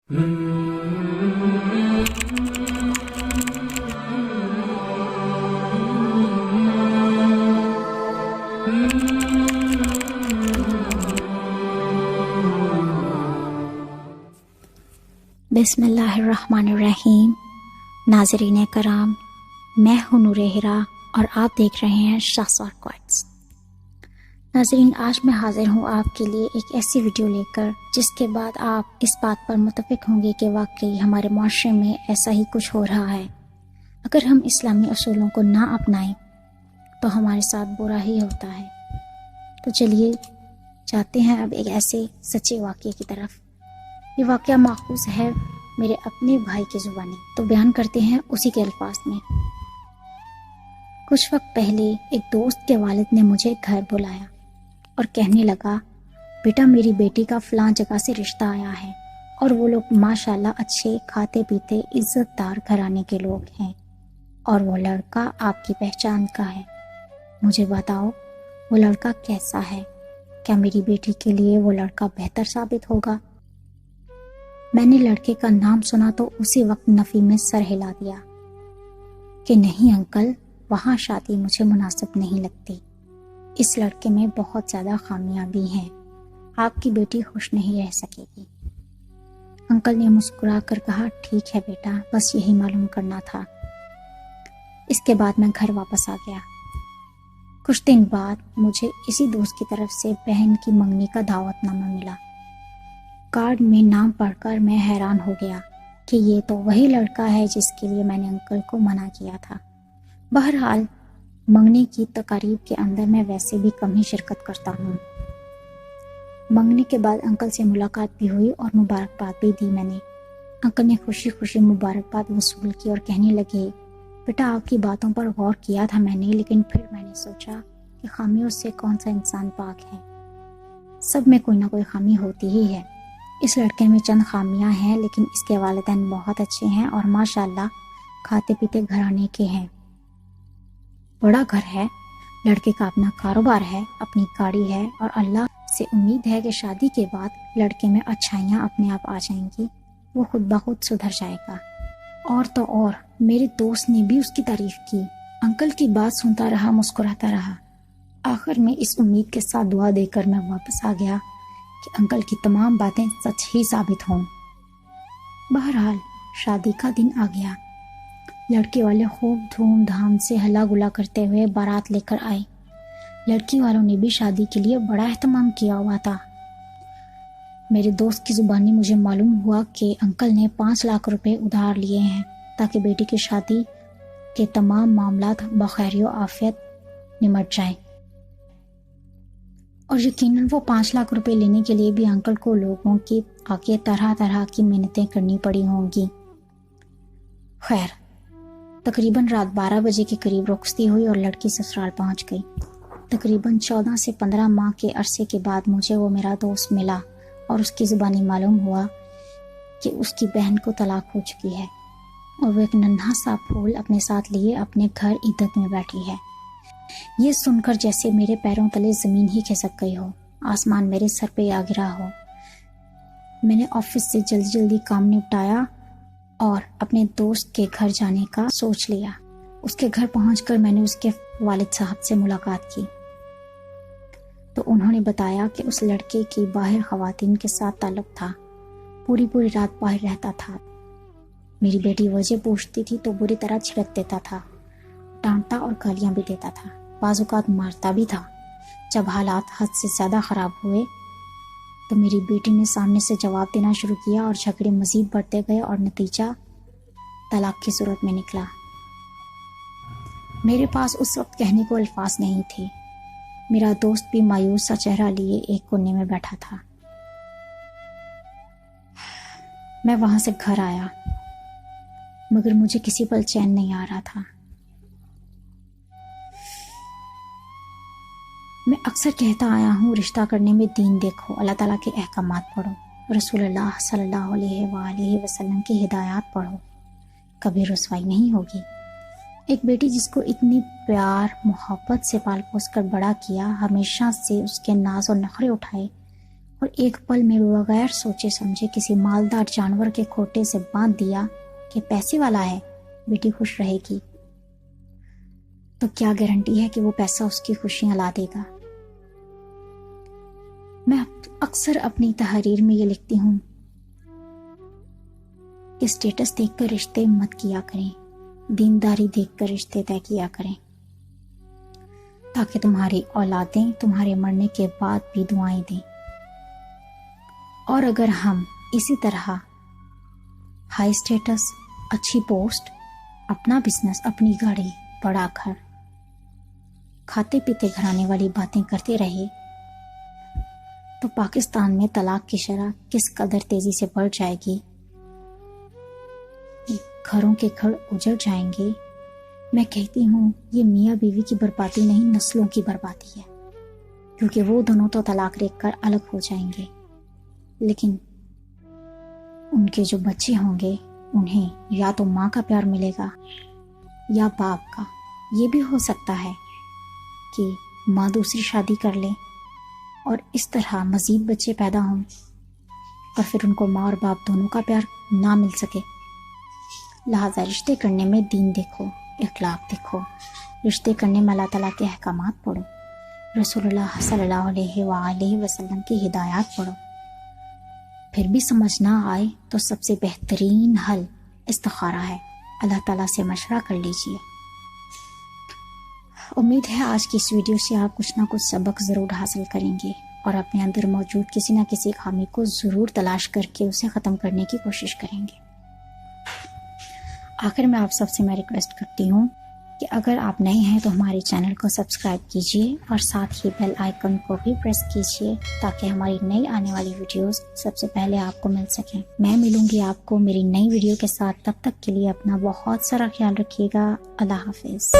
बिस्मिल्लाहिर्रहमानिर्रहीम। नाज़रीन कराम, मैं हूँ नूर हिरा और आप देख रहे हैं शाहसवार क्वाइट्स। नाज़रीन, आज मैं हाजिर हूँ आपके लिए एक ऐसी वीडियो लेकर जिसके बाद आप इस बात पर मुत्तफ़िक होंगे कि वाकई हमारे माशरे में ऐसा ही कुछ हो रहा है। अगर हम इस्लामी असूलों को ना अपनाएं तो हमारे साथ बुरा ही होता है। तो चलिए जाते हैं अब एक ऐसे सच्चे वाक़ये की तरफ। ये वाक़या माखूज़ है मेरे अपने भाई की ज़ुबानी, तो बयान करते हैं उसी के अल्फाज में। कुछ वक्त पहले एक दोस्त के वालिद ने मुझे घर बुलाया और कहने लगा, बेटा मेरी बेटी का फ़लाँ जगह से रिश्ता आया है और वो लोग माशाल्लाह अच्छे खाते पीते इज़्ज़तदार घराने के लोग हैं और वो लड़का आपकी पहचान का है। मुझे बताओ वो लड़का कैसा है? क्या मेरी बेटी के लिए वो लड़का बेहतर साबित होगा? मैंने लड़के का नाम सुना तो उसी वक्त नफ़ी में सर हिला दिया कि नहीं अंकल, वहाँ शादी मुझे मुनासिब नहीं लगती। इस लड़के में बहुत ज़्यादा खामियां भी हैं, आपकी बेटी खुश नहीं रह सकेगी। अंकल ने मुस्कुरा कर कहा, ठीक है बेटा, बस यही मालूम करना था। इसके बाद मैं घर वापस आ गया। कुछ दिन बाद मुझे इसी दोस्त की तरफ से बहन की मंगनी का दावतनामा मिला। कार्ड में नाम पढ़कर मैं हैरान हो गया कि ये तो वही लड़का है जिसके लिए मैंने अंकल को मना किया था। बहरहाल मंगनी की तकारीब के अंदर मैं वैसे भी कम ही शिरकत करता हूँ। मंगनी के बाद अंकल से मुलाकात भी हुई और मुबारकबाद भी दी मैंने। अंकल ने खुशी खुशी मुबारकबाद वसूल की और कहने लगे, बेटा आपकी बातों पर गौर किया था मैंने, लेकिन फिर मैंने सोचा कि खामियों से कौन सा इंसान पाक है। सब में कोई ना कोई खामी होती ही है। इस लड़के में चंद खामियां हैं, लेकिन इसके वालिदैन बहुत अच्छे हैं और माशाल्लाह खाते पीते घराने के हैं। बड़ा घर है, लड़के का अपना कारोबार है, अपनी गाड़ी है और अल्लाह से उम्मीद है कि शादी के बाद लड़के में अच्छाइयाँ अपने आप आ जाएंगी, वो खुद ब खुद सुधर जाएगा। और तो और मेरे दोस्त ने भी उसकी तारीफ की। अंकल की बात सुनता रहा, मुस्कुराता रहा। आखिर में इस उम्मीद के साथ दुआ देकर मैं वापस आ गया कि अंकल की तमाम बातें सच ही साबित हों। बहरहाल शादी का दिन आ गया। लड़के वाले खूब धूमधाम से हल्ला गुल्ला करते हुए बारात लेकर आए। लड़की वालों ने भी शादी के लिए बड़ा एहतमाम किया हुआ था। मेरे दोस्त की जुबानी मुझे मालूम हुआ कि अंकल ने 5 लाख रुपए उधार लिए हैं ताकि बेटी की शादी के तमाम मामलात बखैरियो आफियत निमट जाएं। और यकीनन वो 5 लाख रुपए लेने के लिए भी अंकल को लोगों की आगे तरह तरह की मिन्नतें करनी पड़ी होंगी। खैर, तकरीबन रात 12 बजे के करीब रुखसती हुई और लड़की ससुराल पहुंच गई। तकरीबन 14 से 15 माह के अरसे के बाद मुझे वो मेरा दोस्त मिला और उसकी ज़ुबानी मालूम हुआ कि उसकी बहन को तलाक हो चुकी है और वो एक नन्हा सा फूल अपने साथ लिए अपने घर इद्दत में बैठी है। ये सुनकर जैसे मेरे पैरों तले ज़मीन ही खिसक गई हो, आसमान मेरे सर पे आ गिरा हो। मैंने ऑफिस से जल्दी जल्दी काम निपटाया और अपने दोस्त के घर जाने का सोच लिया। उसके घर पहुंचकर मैंने उसके वालिद साहब से मुलाकात की तो उन्होंने बताया कि उस लड़के की बाहर ख़वातीन के साथ ताल्लुक़ था, पूरी पूरी रात बाहर रहता था। मेरी बेटी वजह पूछती थी तो बुरी तरह छिड़क देता था, डांटता और गालियाँ भी देता था, बाज़-औक़ात मारता भी था। जब हालात हद से ज़्यादा ख़राब हुए तो मेरी बेटी ने सामने से जवाब देना शुरू किया और झगड़े मज़ीद बढ़ते गए और नतीजा तलाक की सूरत में निकला। मेरे पास उस वक्त कहने को अल्फाज नहीं थे। मेरा दोस्त भी मायूस सा चेहरा लिए एक कोने में बैठा था। मैं वहाँ से घर आया मगर मुझे किसी पल चैन नहीं आ रहा था। मैं अक्सर कहता आया हूँ, रिश्ता करने में दीन देखो, अल्लाह ताला के अहकामात पढ़ो, रसूलुल्लाह सल्लल्लाहु अलैहि वसल्लम की हिदायत पढ़ो, कभी रुसवाई नहीं होगी। एक बेटी जिसको इतनी प्यार मोहब्बत से पाल पोस कर बड़ा किया, हमेशा से उसके नाज और नखरे उठाए اور ایک پل میں بغیر سوچے سمجھے کسی مالدار جانور کے کھوٹے سے باندھ دیا کہ پیسے والا ہے، بیٹی خوش رہے گی، تو کیا گارنٹی ہے کہ وہ پیسہ اس کی خوشیاں لا دے گا؟ میں اکثر اپنی تحریر میں یہ لکھتی ہوں کہ اسٹیٹس دیکھ کر رشتے مت کیا کریں، دینداری دیکھ کر رشتے طے کیا کریں، تاکہ تمہاری اولادیں تمہارے مرنے کے بعد بھی دعائیں دیں۔ اور اگر ہم اسی طرح ہائی اسٹیٹس، اچھی پوسٹ، اپنا بزنس، اپنی گاڑی، بڑا گھر، کھاتے پیتے گھرانے والی باتیں کرتے رہے تو پاکستان میں طلاق کی شرح کس قدر تیزی سے بڑھ جائے گی، گھروں کے گھر اجڑ جائیں گے۔ میں کہتی ہوں یہ میاں بیوی کی بربادی نہیں، نسلوں کی بربادی ہے، کیونکہ وہ دونوں تو طلاق لے کر الگ ہو جائیں گے، لیکن ان کے جو بچے ہوں گے انہیں یا تو ماں کا پیار ملے گا یا باپ کا۔ یہ بھی ہو سکتا ہے کہ ماں دوسری شادی کر لے اور اس طرح مزید بچے پیدا ہوں اور پھر ان کو ماں اور باپ دونوں کا پیار نہ مل سکے۔ لہٰذا رشتے کرنے میں دین دیکھو، اخلاق دیکھو، رشتے کرنے میں اللہ تعالیٰ کے احکامات پڑھو، رسول اللہ صلی اللہ علیہ وآلہ وسلم کی ہدایات پڑھو۔ پھر بھی سمجھ نہ آئے تو سب سے بہترین حل استخارہ ہے، اللہ تعالیٰ سے مشورہ کر لیجئے۔ امید ہے آج کی اس ویڈیو سے آپ کچھ نہ کچھ سبق ضرور حاصل کریں گے اور اپنے اندر موجود کسی نہ کسی خامی کو ضرور تلاش کر کے اسے ختم کرنے کی کوشش کریں گے۔ آخر میں آپ سب سے میں ریکویسٹ کرتی ہوں کہ اگر آپ نئے ہیں تو ہمارے چینل کو سبسکرائب کیجیے اور ساتھ ہی بیل آئیکن کو بھی پریس کیجیے تاکہ ہماری نئی آنے والی ویڈیوز سب سے پہلے آپ کو مل سکیں۔ میں ملوں گی آپ کو میری نئی ویڈیو کے ساتھ، تب تک کے لیے اپنا بہت سارا خیال رکھیے گا۔ اللہ حافظ۔